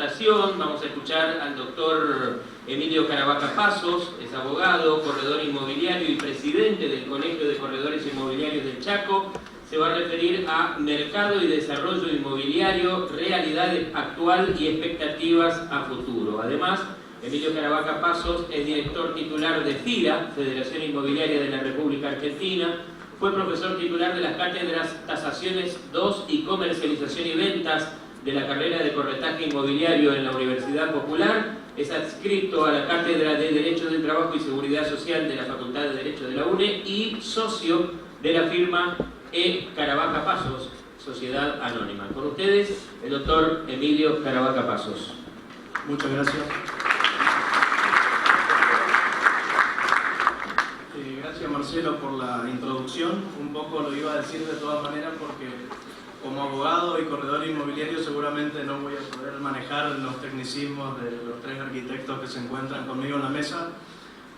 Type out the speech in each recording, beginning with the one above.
disertación. Vamos a escuchar al doctor Emilio Caravaca Pasos, es abogado, corredor inmobiliario y presidente del Colegio de Corredores Inmobiliarios del Chaco. Se va a referir a mercado y desarrollo inmobiliario, realidad actual y expectativas a futuro. Además, Emilio Caravaca Pasos es director titular de FIRA, Federación Inmobiliaria de la República Argentina. Fue profesor titular de las cátedras Tasaciones 2 y Comercialización y Ventas de la carrera de Corretaje Inmobiliario en la Universidad Popular. Es adscrito a la Cátedra de Derecho del Trabajo y Seguridad Social de la Facultad de Derecho de la UNE y socio de la firma Caravaca Pasos, Sociedad Anónima. Con ustedes, el doctor Emilio Caravaca Pasos. Muchas gracias. Gracias, Marcelo, por la introducción. Un poco lo iba a decir de todas maneras porque como abogado y corredor inmobiliario seguramente no voy a poder manejar los tecnicismos de los tres arquitectos que se encuentran conmigo en la mesa,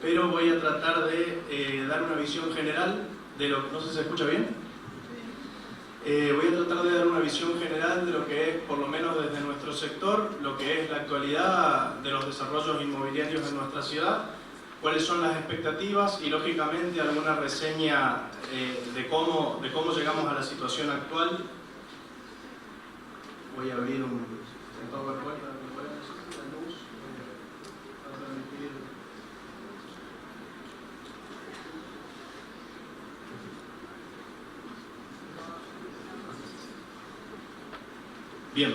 pero voy a tratar de dar una visión general de lo que... ¿No sé si se escucha bien? Voy a tratar de dar una visión general de lo que es, por lo menos desde nuestro sector, lo que es la actualidad de los desarrollos inmobiliarios en nuestra ciudad, cuáles son las expectativas y, lógicamente, alguna reseña de cómo llegamos a la situación actual. Voy a abrir un PowerPoint para que puedan ver la luz. Para permitir... Bien.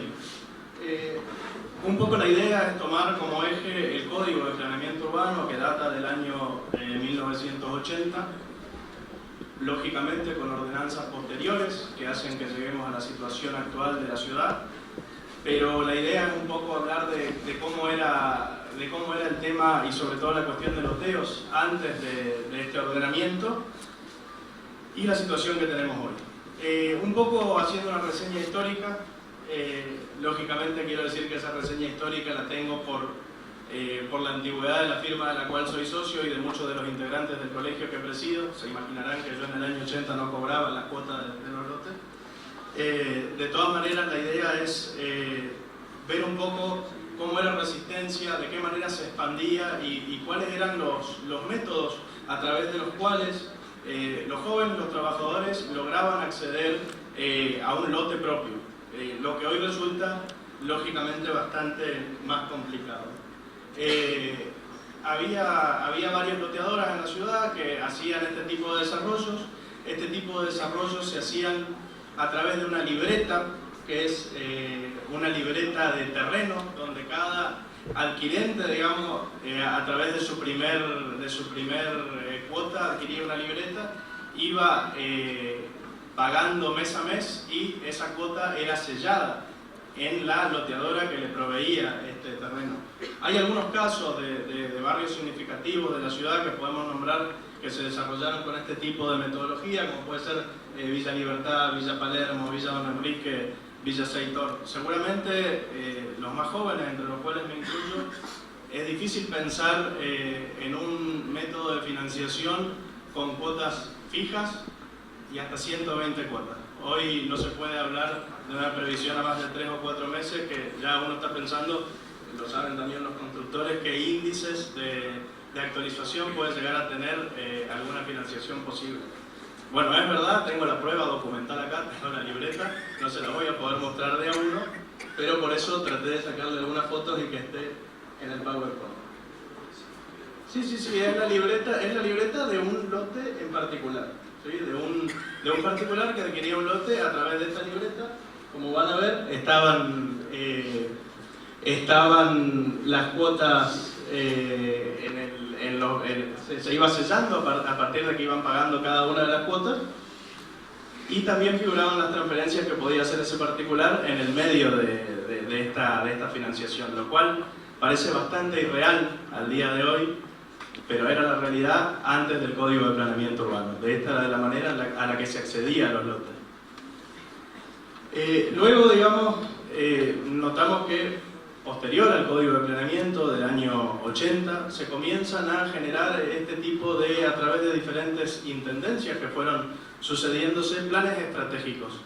Un poco la idea es tomar como eje el Código de Planeamiento Urbano, que data del año 1980, lógicamente con ordenanzas posteriores que hacen que lleguemos a la situación actual de la ciudad, pero la idea es un poco hablar de cómo era el tema y sobre todo la cuestión de los loteos antes de este ordenamiento y la situación que tenemos hoy. Un poco haciendo una reseña histórica. Lógicamente quiero decir que esa reseña histórica la tengo por la antigüedad de la firma de la cual soy socio y de muchos de los integrantes del colegio que presido. Se imaginarán que yo en el año 80 no cobraba las cuotas de los lotes. De todas maneras, la idea es ver un poco cómo era la resistencia, de qué manera se expandía y cuáles eran los métodos a través de los cuales los jóvenes, los trabajadores lograban acceder a un lote propio. Lo que hoy resulta, lógicamente, bastante más complicado. Había varias loteadoras en la ciudad que hacían este tipo de desarrollos. Este tipo de desarrollos se hacían a través de una libreta, que es una libreta de terreno, donde cada adquirente, digamos, a través de su primer cuota adquiría una libreta, iba pagando mes a mes y esa cuota era sellada en la loteadora que le proveía este terreno. Hay algunos casos de barrios significativos de la ciudad que podemos nombrar que se desarrollaron con este tipo de metodología, como puede ser Villa Libertad, Villa Palermo, Villa Don Enrique, Villa Seitor. Seguramente los más jóvenes, entre los cuales me incluyo, es difícil pensar en un método de financiación con cuotas fijas y hasta 120 cuotas. Hoy no se puede hablar de una previsión a más de 3 o 4 meses, que ya uno está pensando, lo saben también los constructores, que índices de actualización puede llegar a tener alguna financiación posible. Bueno, es verdad, tengo la prueba documental acá, tengo la libreta, no se la voy a poder mostrar de a uno, pero por eso traté de sacarle algunas fotos y que esté en el PowerPoint. Sí, es la libreta de un lote en particular. ¿Sí? De un particular que adquiría un lote a través de esta libreta. Como van a ver, estaban las cuotas, se iba sellando a partir de que iban pagando cada una de las cuotas, y también figuraban las transferencias que podía hacer ese particular en el medio de esta financiación, lo cual parece bastante irreal al día de hoy, pero era la realidad antes del Código de Planeamiento Urbano. Esta era la manera a la que se accedía a los lotes. Luego, digamos, notamos que posterior al Código de Planeamiento del año 80, se comienzan a generar este tipo de, a través de diferentes intendencias que fueron sucediéndose, planes estratégicos.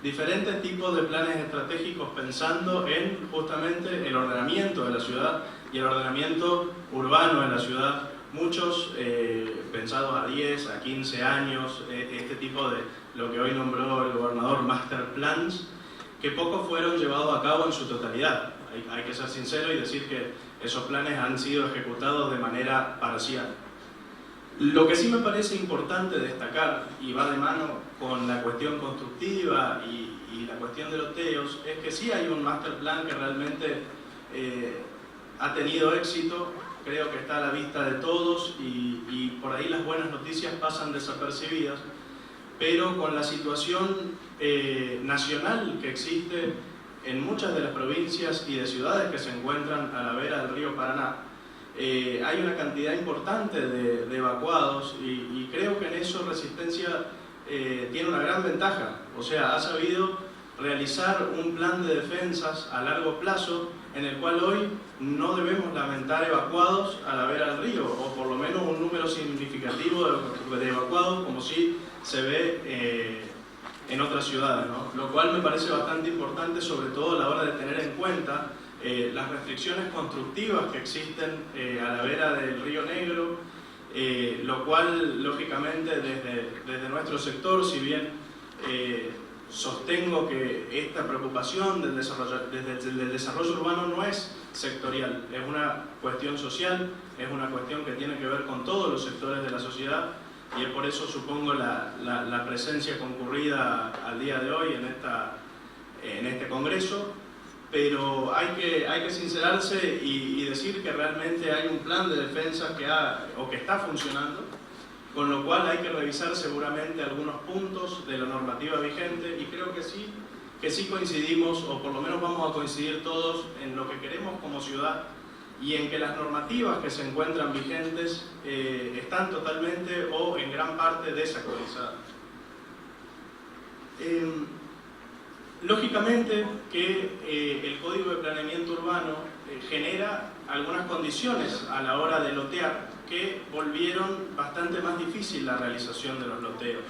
diferentes tipos de planes estratégicos pensando en justamente el ordenamiento de la ciudad y el ordenamiento urbano de la ciudad, muchos pensados a 10, a 15 años, este tipo de lo que hoy nombró el gobernador master plans, que pocos fueron llevados a cabo en su totalidad. Hay que ser sincero y decir que esos planes han sido ejecutados de manera parcial. Lo que sí me parece importante destacar, y va de mano con la cuestión constructiva y la cuestión de loteos, es que sí hay un master plan que realmente ha tenido éxito, creo que está a la vista de todos y por ahí las buenas noticias pasan desapercibidas, pero con la situación nacional que existe en muchas de las provincias y de ciudades que se encuentran a la vera del río Paraná, hay una cantidad importante de evacuados y creo que en eso Resistencia tiene una gran ventaja, o sea, ha sabido realizar un plan de defensas a largo plazo en el cual hoy no debemos lamentar evacuados a la vera del río, o por lo menos un número significativo de evacuados como sí se ve en otras ciudades, ¿no? Lo cual me parece bastante importante, sobre todo a la hora de tener en cuenta las restricciones constructivas que existen a la vera del Río Negro, lo cual lógicamente desde nuestro sector, si bien sostengo que esta preocupación del desarrollo urbano no es sectorial, es una cuestión social, es una cuestión que tiene que ver con todos los sectores de la sociedad y es por eso supongo la presencia concurrida al día de hoy en este congreso, pero hay que sincerarse y decir que realmente hay un plan de defensa que está funcionando, con lo cual hay que revisar seguramente algunos puntos de la normativa vigente y creo que sí coincidimos, o por lo menos vamos a coincidir todos en lo que queremos como ciudad y en que las normativas que se encuentran vigentes están totalmente o en gran parte desactualizadas. Lógicamente que el Código de Planeamiento Urbano genera algunas condiciones a la hora de lotear que volvieron bastante más difícil la realización de los loteos.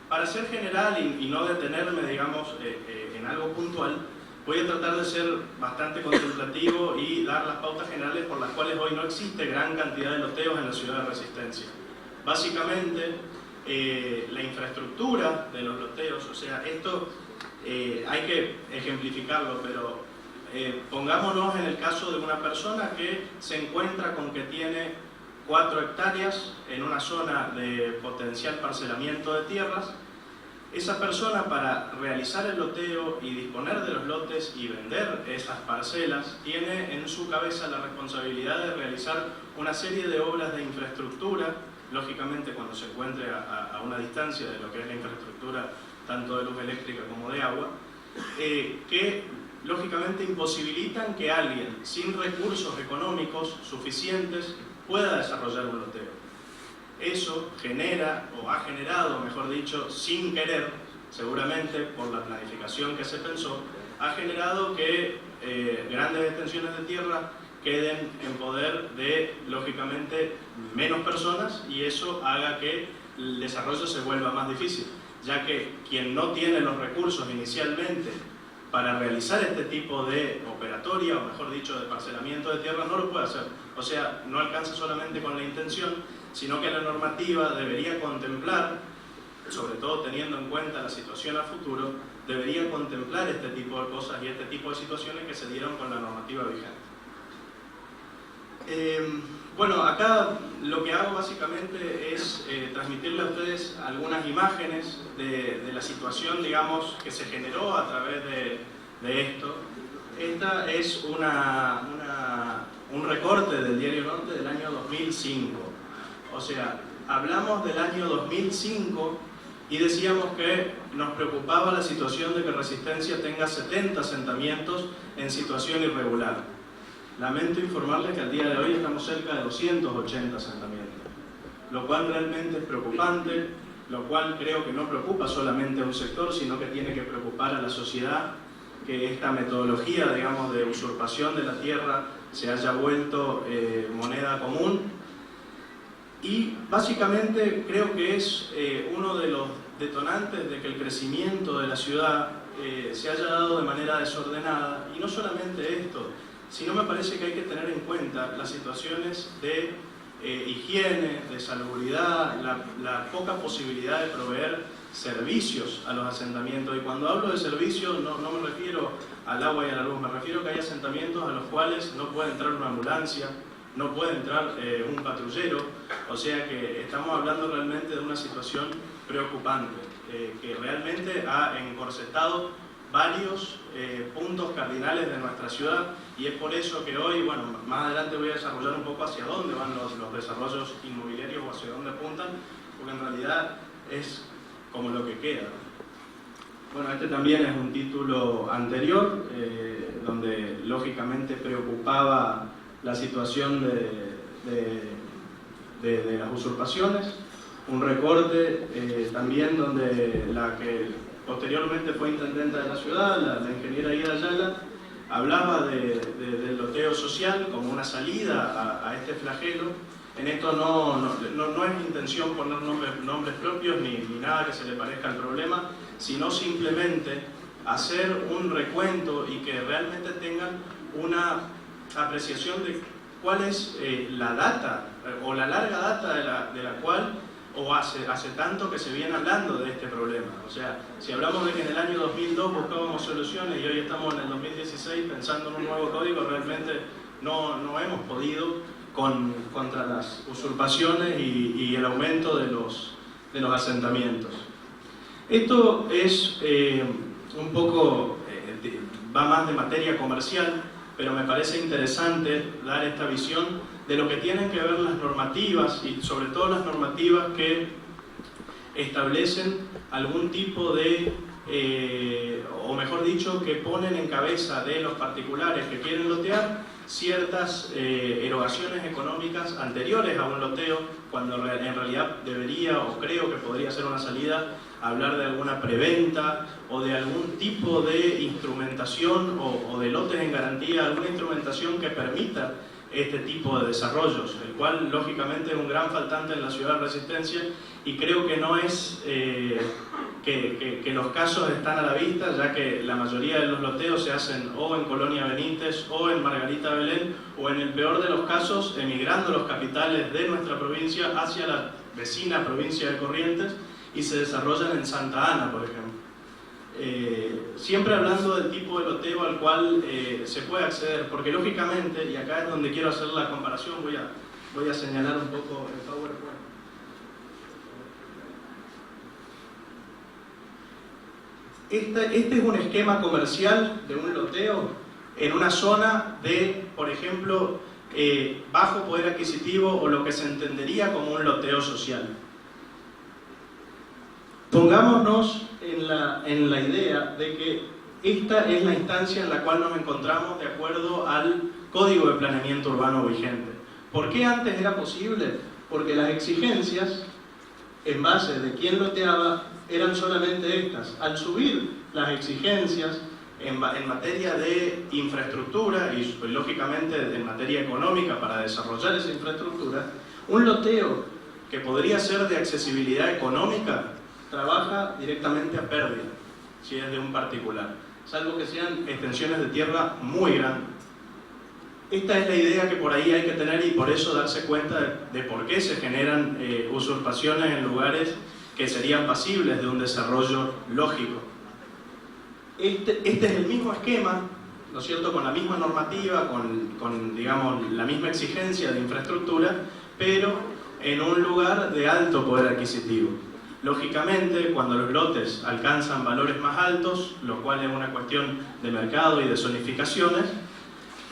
Para ser general y no detenerme, digamos, en algo puntual, voy a tratar de ser bastante contemplativo y dar las pautas generales por las cuales hoy no existe gran cantidad de loteos en la ciudad de Resistencia. Básicamente, la infraestructura de los loteos, o sea, esto hay que ejemplificarlo, pero pongámonos en el caso de una persona que se encuentra con que tiene 4 hectáreas en una zona de potencial parcelamiento de tierras. Esa persona, para realizar el loteo y disponer de los lotes y vender esas parcelas, tiene en su cabeza la responsabilidad de realizar una serie de obras de infraestructura, lógicamente cuando se encuentre a una distancia de lo que es la infraestructura tanto de luz eléctrica como de agua, que lógicamente imposibilitan que alguien sin recursos económicos suficientes pueda desarrollar un loteo. Eso genera, o ha generado, mejor dicho, sin querer, seguramente por la planificación que se pensó, ha generado que grandes extensiones de tierra queden en poder de, lógicamente, menos personas y eso haga que el desarrollo se vuelva más difícil, ya que quien no tiene los recursos inicialmente para realizar este tipo de operatoria, o mejor dicho, de parcelamiento de tierra, no lo puede hacer. O sea, no alcanza solamente con la intención, sino que la normativa debería contemplar, sobre todo teniendo en cuenta la situación a futuro, debería contemplar este tipo de cosas y este tipo de situaciones que se dieron con la normativa vigente. Bueno, acá lo que hago básicamente es transmitirle a ustedes algunas imágenes de la situación, digamos, que se generó a través de esto. Esta es un recorte del Diario Norte del año 2005. O sea, hablamos del año 2005 y decíamos que nos preocupaba la situación de que Resistencia tenga 70 asentamientos en situación irregular. Lamento informarles que al día de hoy estamos cerca de 280 asentamientos, lo cual realmente es preocupante, lo cual creo que no preocupa solamente a un sector, sino que tiene que preocupar a la sociedad, que esta metodología, digamos, de usurpación de la tierra se haya vuelto moneda común. Y básicamente creo que es uno de los detonantes de que el crecimiento de la ciudad se haya dado de manera desordenada, y no solamente esto, sino me parece que hay que tener en cuenta las situaciones de higiene, de salubridad, la poca posibilidad de proveer servicios a los asentamientos. Y cuando hablo de servicios no me refiero al agua y a la luz, me refiero a que hay asentamientos a los cuales no puede entrar una ambulancia, no puede entrar un patrullero, o sea que estamos hablando realmente de una situación preocupante, que realmente ha encorsetado varios puntos cardinales de nuestra ciudad, y es por eso que hoy, bueno, más adelante voy a desarrollar un poco hacia dónde van los desarrollos inmobiliarios o hacia dónde apuntan, porque en realidad es como lo que queda. Bueno, este también es un título anterior, donde lógicamente preocupaba la situación de las usurpaciones, un recorte también donde la que posteriormente fue intendenta de la ciudad, la ingeniera Ida Ayala, hablaba del loteo social como una salida a este flagelo. En esto no es mi intención poner nombres propios ni nada que se le parezca al problema, sino simplemente hacer un recuento y que realmente tengan una apreciación de cuál es la data o la larga data de la cual o hace tanto que se viene hablando de este problema. O sea, si hablamos de que en el año 2002 buscábamos soluciones y hoy estamos en el 2016 pensando en un nuevo código, realmente no hemos podido contra las usurpaciones y el aumento de los asentamientos. Esto es un poco, va más de materia comercial, pero me parece interesante dar esta visión de lo que tienen que ver las normativas, y sobre todo las normativas que establecen algún tipo de, o mejor dicho, que ponen en cabeza de los particulares que quieren lotear ciertas erogaciones económicas anteriores a un loteo, cuando en realidad debería o creo que podría ser una salida hablar de alguna preventa o de algún tipo de instrumentación o de lotes en garantía, alguna instrumentación que permita este tipo de desarrollos, el cual lógicamente es un gran faltante en la ciudad de Resistencia, y creo que no es que los casos están a la vista, ya que la mayoría de los loteos se hacen o en Colonia Benítez o en Margarita Belén, o en el peor de los casos emigrando los capitales de nuestra provincia hacia la vecina provincia de Corrientes y se desarrollan en Santa Ana, por ejemplo. Siempre hablando del tipo de loteo al cual se puede acceder, porque lógicamente, y acá es donde quiero hacer la comparación, voy a señalar un poco el PowerPoint. Este es un esquema comercial de un loteo en una zona de, por ejemplo, bajo poder adquisitivo o lo que se entendería como un loteo social. Pongámonos en la idea de que esta es la instancia en la cual nos encontramos de acuerdo al Código de Planeamiento Urbano vigente. ¿Por qué antes era posible? Porque las exigencias, en base de quién loteaba, eran solamente estas. Al subir las exigencias en materia de infraestructura y lógicamente en materia económica para desarrollar esa infraestructura, un loteo que podría ser de accesibilidad económica trabaja directamente a pérdida, si es de un particular, salvo que sean extensiones de tierra muy grandes. Esta es la idea que por ahí hay que tener, y por eso darse cuenta de por qué se generan usurpaciones en lugares que serían pasibles de un desarrollo lógico. Este es el mismo esquema, ¿no es cierto?, con la misma normativa, con digamos, la misma exigencia de infraestructura, pero en un lugar de alto poder adquisitivo. Lógicamente, cuando los lotes alcanzan valores más altos, lo cual es una cuestión de mercado y de zonificaciones,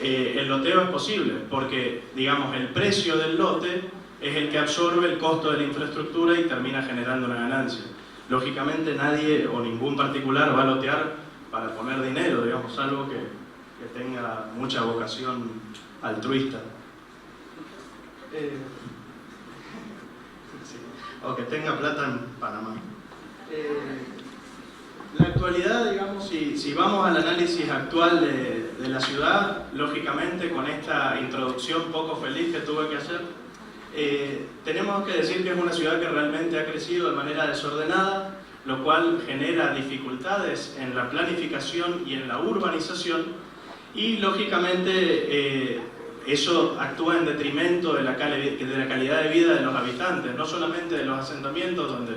el loteo es posible, porque digamos, el precio del lote es el que absorbe el costo de la infraestructura y termina generando una ganancia. Lógicamente nadie o ningún particular va a lotear para poner dinero, digamos, salvo que tenga mucha vocación altruista. O que tenga plata en Panamá. La actualidad, digamos, si vamos al análisis actual de la ciudad, lógicamente con esta introducción poco feliz que tuve que hacer, tenemos que decir que es una ciudad que realmente ha crecido de manera desordenada, lo cual genera dificultades en la planificación y en la urbanización, y lógicamente eso actúa en detrimento de la calidad de vida de los habitantes, no solamente de los asentamientos, donde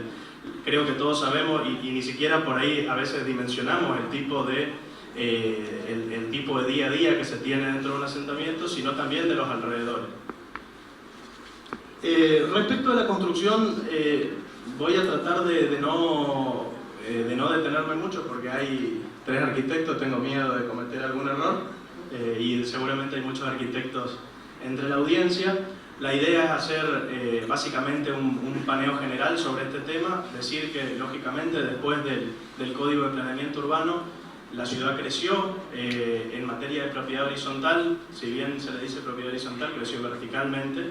creo que todos sabemos y ni siquiera por ahí a veces dimensionamos el tipo de día a día que se tiene dentro de un asentamiento, sino también de los alrededores. Respecto a la construcción, voy a tratar de no detenerme mucho porque hay 3 arquitectos, tengo miedo de cometer algún error y seguramente hay muchos arquitectos entre la audiencia. La idea es hacer básicamente un paneo general sobre este tema, decir que lógicamente después del Código de Planeamiento Urbano la ciudad creció en materia de propiedad horizontal, si bien se le dice propiedad horizontal, creció verticalmente.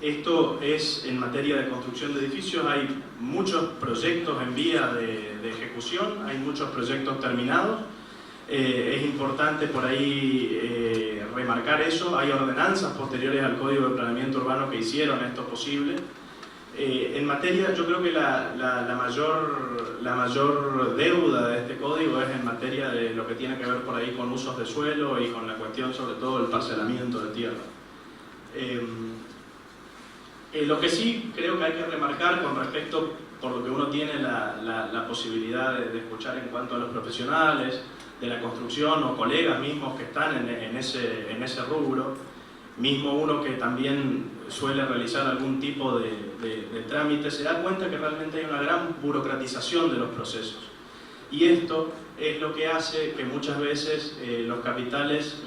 Esto es en materia de construcción de edificios, hay muchos proyectos en vía de ejecución, hay muchos proyectos terminados. Es importante por ahí remarcar eso, hay ordenanzas posteriores al Código de Planeamiento Urbano que hicieron esto posible. En materia, yo creo que la mayor deuda de este código es en materia de lo que tiene que ver por ahí con usos de suelo y con la cuestión sobre todo del parcelamiento de tierra. Lo que sí creo que hay que remarcar con respecto, por lo que uno tiene la posibilidad de escuchar en cuanto a los profesionales de la construcción o colegas mismos que están en ese rubro, mismo uno que también suele realizar algún tipo de trámite, se da cuenta que realmente hay una gran burocratización de los procesos. Y esto es lo que hace que muchas veces los capitales,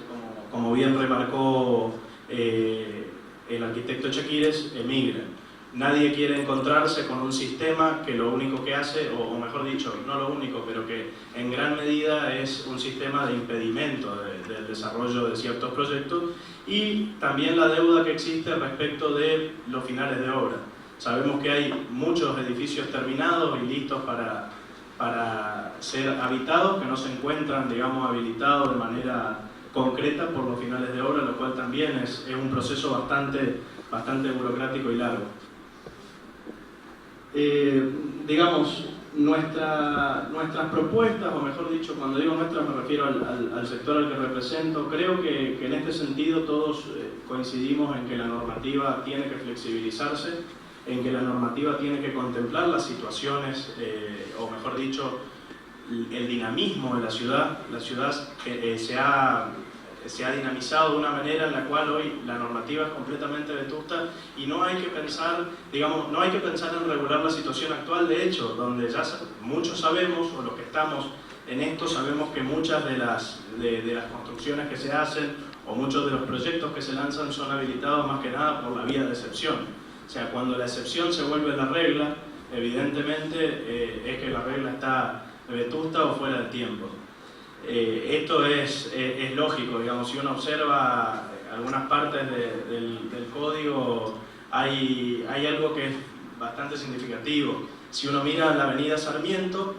como bien remarcó el arquitecto Chakires, emigren. Nadie quiere encontrarse con un sistema que lo único que hace, o mejor dicho, no lo único, pero que en gran medida es un sistema de impedimento del desarrollo de ciertos proyectos, y también la deuda que existe respecto de los finales de obra. Sabemos que hay muchos edificios terminados y listos para ser habitados, que no se encuentran, digamos, habilitados de manera concreta por los finales de obra, lo cual también es un proceso bastante burocrático y largo. Digamos, nuestras propuestas, o mejor dicho, cuando digo nuestras me refiero al sector al que represento, creo que en este sentido todos coincidimos en que la normativa tiene que flexibilizarse, en que la normativa tiene que contemplar las situaciones, o mejor dicho, el dinamismo de la ciudad. La ciudad se ha dinamizado de una manera en la cual hoy la normativa es completamente vetusta y no hay que pensar, digamos, no hay que pensar en regular la situación actual, de hecho, donde ya muchos sabemos, o los que estamos en esto sabemos que muchas de las construcciones que se hacen o muchos de los proyectos que se lanzan son habilitados más que nada por la vía de excepción. O sea, cuando la excepción se vuelve la regla, evidentemente es que la regla está vetusta o fuera de tiempo. Esto es lógico, digamos, si uno observa algunas partes del código, hay algo que es bastante significativo. Si uno mira la avenida Sarmiento,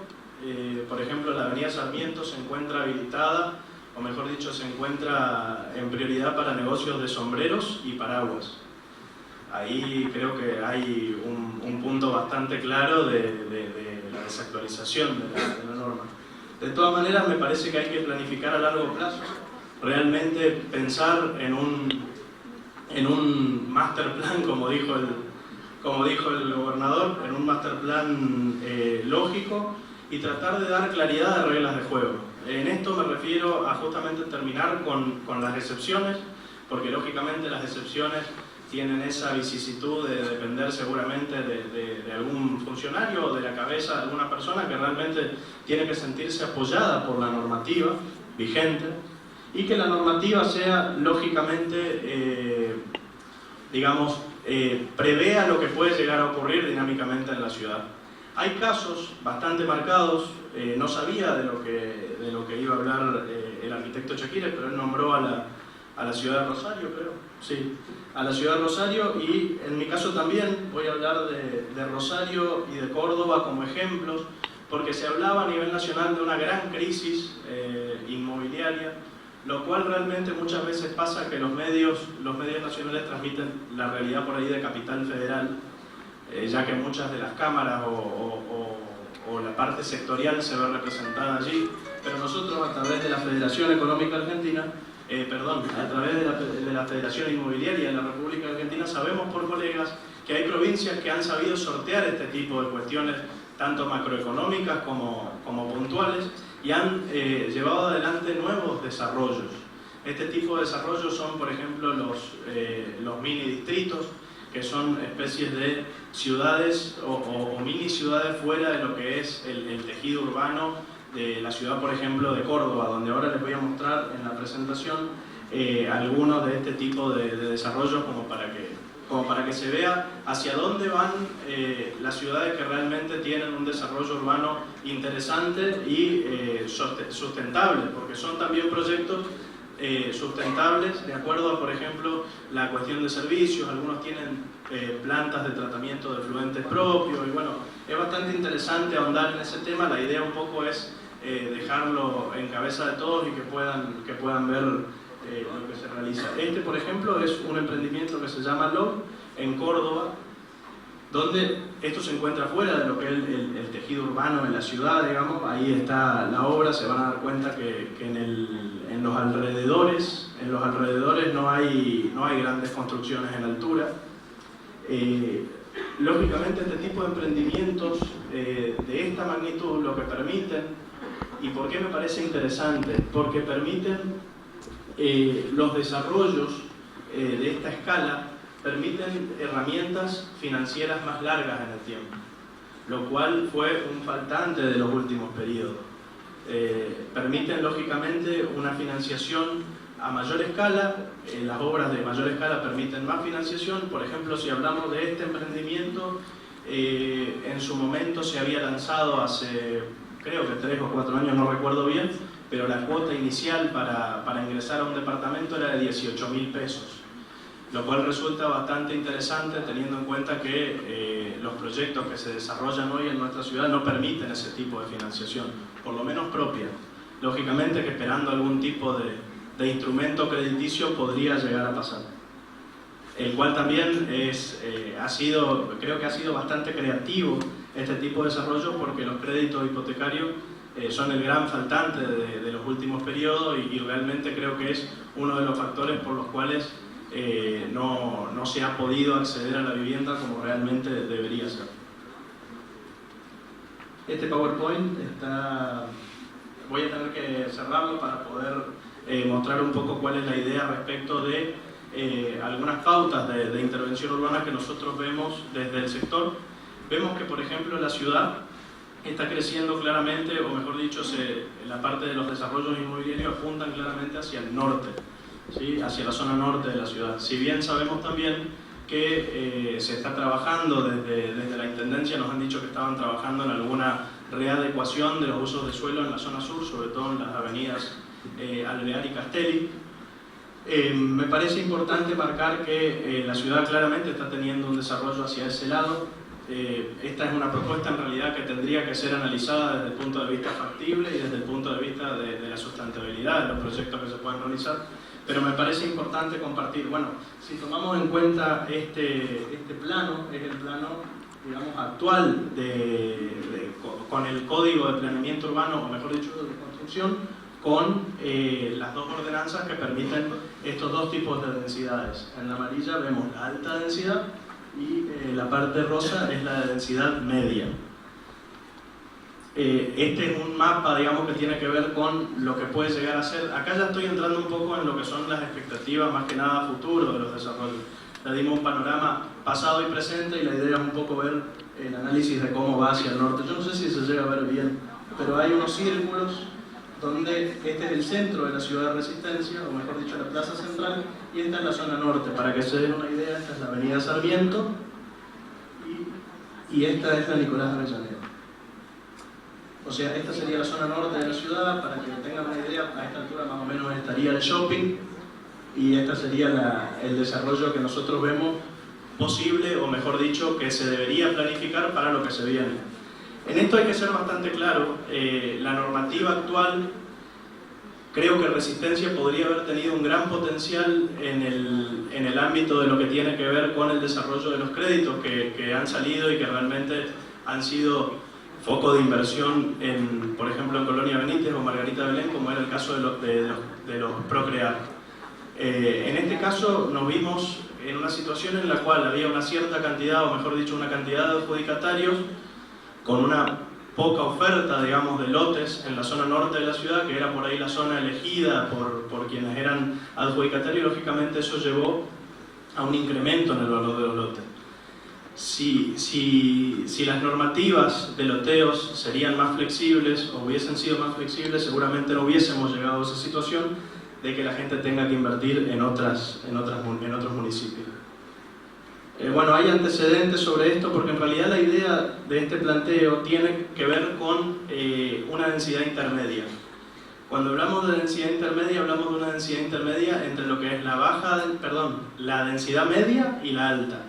por ejemplo, la avenida Sarmiento se encuentra habilitada, o mejor dicho, se encuentra en prioridad para negocios de sombreros y paraguas. Ahí creo que hay un punto bastante claro de la desactualización de la norma. De todas maneras, me parece que hay que planificar a largo plazo. Realmente pensar en un master plan, como dijo el gobernador, en un master plan lógico, y tratar de dar claridad de reglas de juego. En esto me refiero a justamente terminar con las excepciones, porque lógicamente las excepciones tienen esa vicisitud de depender seguramente de algún funcionario o de la cabeza de alguna persona que realmente tiene que sentirse apoyada por la normativa vigente, y que la normativa sea lógicamente, digamos, prevea lo que puede llegar a ocurrir dinámicamente en la ciudad. Hay casos bastante marcados, no sabía de lo que iba a hablar el arquitecto Chakires, pero él nombró a la ciudad de Rosario, creo. Sí, a la ciudad de Rosario, y en mi caso también voy a hablar de Rosario y de Córdoba como ejemplos, porque se hablaba a nivel nacional de una gran crisis inmobiliaria, lo cual realmente muchas veces pasa que los medios nacionales transmiten la realidad por ahí de Capital Federal, ya que muchas de las cámaras o o la parte sectorial se ve representada allí, pero nosotros a través de la Federación Económica Argentina, a través de la Federación Inmobiliaria de la República Argentina, sabemos por colegas que hay provincias que han sabido sortear este tipo de cuestiones, tanto macroeconómicas como puntuales, y han llevado adelante nuevos desarrollos. Este tipo de desarrollos son, por ejemplo, los mini distritos, que son especies de ciudades o mini ciudades fuera de lo que es el tejido urbano de la ciudad, por ejemplo, de Córdoba, donde ahora les voy a mostrar en la presentación algunos de este tipo de desarrollos como para que se vea hacia dónde van las ciudades que realmente tienen un desarrollo urbano interesante y sustentable, porque son también proyectos sustentables de acuerdo a, por ejemplo, la cuestión de servicios. Algunos tienen plantas de tratamiento de efluentes propios y bueno, es bastante interesante ahondar en ese tema. La idea un poco es dejarlo en cabeza de todos y que puedan ver lo que se realiza. Este, por ejemplo, es un emprendimiento que se llama LOB en Córdoba, donde esto se encuentra fuera de lo que es el tejido urbano en la ciudad, digamos. Ahí está la obra. Se van a dar cuenta que en los alrededores no hay grandes construcciones en altura. Lógicamente este tipo de emprendimientos de esta magnitud lo que permiten, y por qué me parece interesante, porque permiten los desarrollos de esta escala, permiten herramientas financieras más largas en el tiempo, lo cual fue un faltante de los últimos periodos. Permiten lógicamente una financiación a mayor escala. Las obras de mayor escala permiten más financiación. Por ejemplo, si hablamos de este emprendimiento, en su momento se había lanzado hace, creo que 3 o 4 años, no recuerdo bien, pero la cuota inicial para ingresar a un departamento era de 18.000 pesos, lo cual resulta bastante interesante teniendo en cuenta que los proyectos que se desarrollan hoy en nuestra ciudad no permiten ese tipo de financiación, por lo menos propia. Lógicamente que esperando algún tipo de instrumento crediticio podría llegar a pasar, el cual también creo que ha sido bastante creativo este tipo de desarrollo, porque los créditos hipotecarios son el gran faltante de los últimos periodos y realmente creo que es uno de los factores por los cuales no se ha podido acceder a la vivienda como realmente debería ser. Este PowerPoint voy a tener que cerrarlo para poder mostrar un poco cuál es la idea respecto de algunas pautas de intervención urbana que nosotros vemos desde el sector. Vemos que, por ejemplo, la ciudad está creciendo claramente, o mejor dicho, la parte de los desarrollos inmobiliarios apuntan claramente hacia el norte, ¿sí? Hacia la zona norte de la ciudad. Si bien sabemos también que se está trabajando desde la Intendencia, nos han dicho que estaban trabajando en alguna readecuación de los usos de suelo en la zona sur, sobre todo en las avenidas Alvear y Castelli. Me parece importante marcar que la ciudad claramente está teniendo un desarrollo hacia ese lado. Esta es una propuesta en realidad que tendría que ser analizada desde el punto de vista factible y desde el punto de vista de la sustentabilidad de los proyectos que se pueden realizar, pero me parece importante compartir. Bueno, si tomamos en cuenta este plano, es el plano, digamos, actual con el Código de Planeamiento Urbano, o mejor dicho, de construcción, con las dos ordenanzas que permiten estos dos tipos de densidades. En la amarilla vemos la alta densidad y la parte rosa es la de densidad media. Este es un mapa, digamos, que tiene que ver con lo que puede llegar a ser. Acá ya estoy entrando un poco en lo que son las expectativas, más que nada a futuro de los desarrollos. Le dimos un panorama pasado y presente y la idea es un poco ver el análisis de cómo va hacia el norte. Yo no sé si se llega a ver bien, pero hay unos círculos donde este es el centro de la ciudad de Resistencia, o mejor dicho, la plaza central, y esta es la zona norte. Para que se den una idea, esta es la avenida Sarmiento y esta es la Nicolás de Avellaneda. O sea, esta sería la zona norte de la ciudad. Para que tengan una idea, a esta altura más o menos estaría el shopping, y esta sería el desarrollo que nosotros vemos posible, o mejor dicho, que se debería planificar para lo que se viene. En esto hay que ser bastante claro. La normativa actual, creo que Resistencia podría haber tenido un gran potencial en el ámbito de lo que tiene que ver con el desarrollo de los créditos que han salido y que realmente han sido foco de inversión, por ejemplo, en Colonia Benítez o Margarita Belén, como era el caso de los Procrear. En este caso nos vimos en una situación en la cual había una cierta cantidad, o mejor dicho, una cantidad de adjudicatarios con una poca oferta, digamos, de lotes en la zona norte de la ciudad, que era por ahí la zona elegida por quienes eran adjudicatarios, y lógicamente eso llevó a un incremento en el valor de los lotes. Si las normativas de loteos serían más flexibles o hubiesen sido más flexibles, seguramente no hubiésemos llegado a esa situación de que la gente tenga que invertir en otros municipios. Bueno, hay antecedentes sobre esto porque en realidad la idea de este planteo tiene que ver con una densidad intermedia. Cuando hablamos de densidad intermedia, hablamos de una densidad intermedia entre lo que es la densidad media y la alta.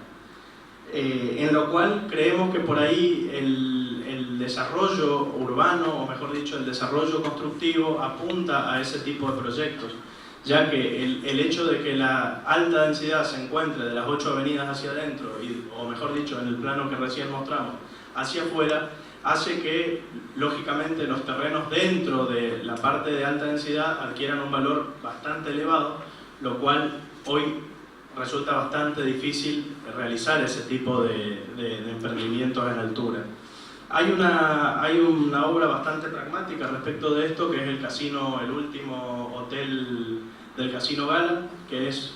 En lo cual creemos que por ahí el desarrollo urbano, o mejor dicho, el desarrollo constructivo apunta a ese tipo de proyectos, ya que el hecho de que la alta densidad se encuentre de las 8 avenidas hacia adentro, o mejor dicho, en el plano que recién mostramos, hacia afuera, hace que, lógicamente, los terrenos dentro de la parte de alta densidad adquieran un valor bastante elevado, lo cual hoy resulta bastante difícil realizar ese tipo de emprendimientos en altura. Hay una obra bastante pragmática respecto de esto, que es el último hotel del Casino Gala, que es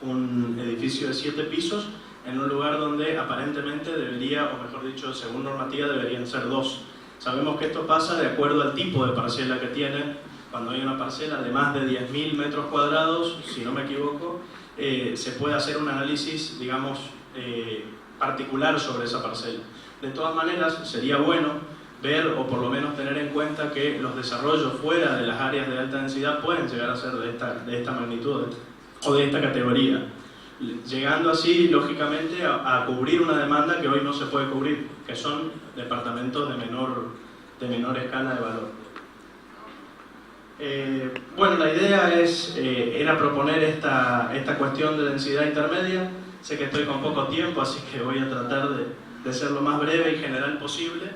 un edificio de 7 pisos en un lugar donde aparentemente debería, o mejor dicho, según normativa, deberían ser 2. Sabemos que esto pasa de acuerdo al tipo de parcela que tiene. Cuando hay una parcela de más de 10.000 metros cuadrados, si no me equivoco, se puede hacer un análisis, digamos, particular sobre esa parcela. De todas maneras, sería bueno ver, o por lo menos tener en cuenta, que los desarrollos fuera de las áreas de alta densidad pueden llegar a ser de esta magnitud o de esta categoría, llegando así, lógicamente, a cubrir una demanda que hoy no se puede cubrir, que son departamentos de menor escala de valor. Bueno, la idea era proponer esta cuestión de densidad intermedia. Sé que estoy con poco tiempo, así que voy a tratar de ser lo más breve y general posible.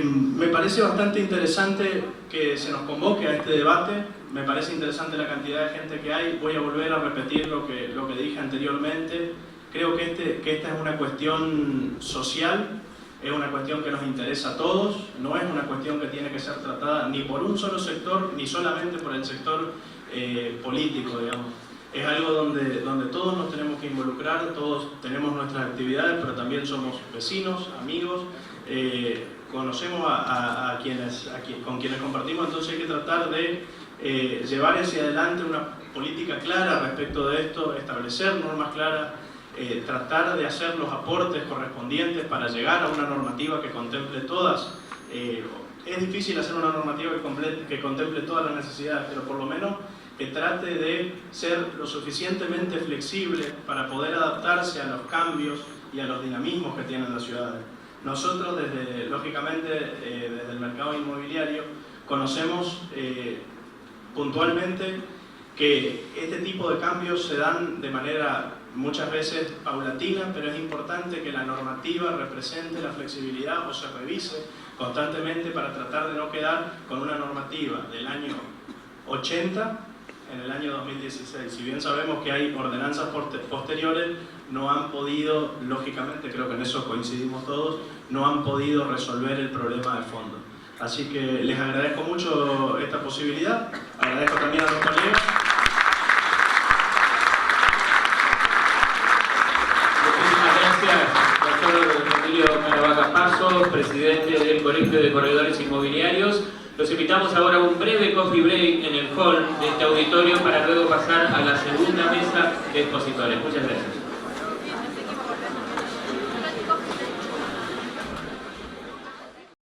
Me parece bastante interesante que se nos convoque a este debate. Me parece interesante la cantidad de gente que hay. Voy a volver a repetir lo que dije anteriormente. Creo que esta es una cuestión social. Es una cuestión que nos interesa a todos, no es una cuestión que tiene que ser tratada ni por un solo sector, ni solamente por el sector político, digamos. Es algo donde todos nos tenemos que involucrar, todos tenemos nuestras actividades, pero también somos vecinos, amigos, conocemos con quienes compartimos, entonces hay que tratar de llevar hacia adelante una política clara respecto de esto, establecer normas claras, tratar de hacer los aportes correspondientes para llegar a una normativa que contemple todas. Es difícil hacer una normativa que contemple todas las necesidades, pero por lo menos que trate de ser lo suficientemente flexible para poder adaptarse a los cambios y a los dinamismos que tienen las ciudades. Nosotros, lógicamente, desde el mercado inmobiliario, conocemos puntualmente que este tipo de cambios se dan de manera muchas veces paulatina, pero es importante que la normativa represente la flexibilidad o se revise constantemente para tratar de no quedar con una normativa del año 80 en el año 2016. Si bien sabemos que hay ordenanzas posteriores, no han podido, lógicamente creo que en eso coincidimos todos, no han podido resolver el problema de fondo. Así que les agradezco mucho esta posibilidad, agradezco también a los colegas. Caravaca Pasos, presidente del Colegio de Corredores Inmobiliarios. Los invitamos ahora a un breve coffee break en el hall de este auditorio para luego pasar a la segunda mesa de expositores. Muchas gracias.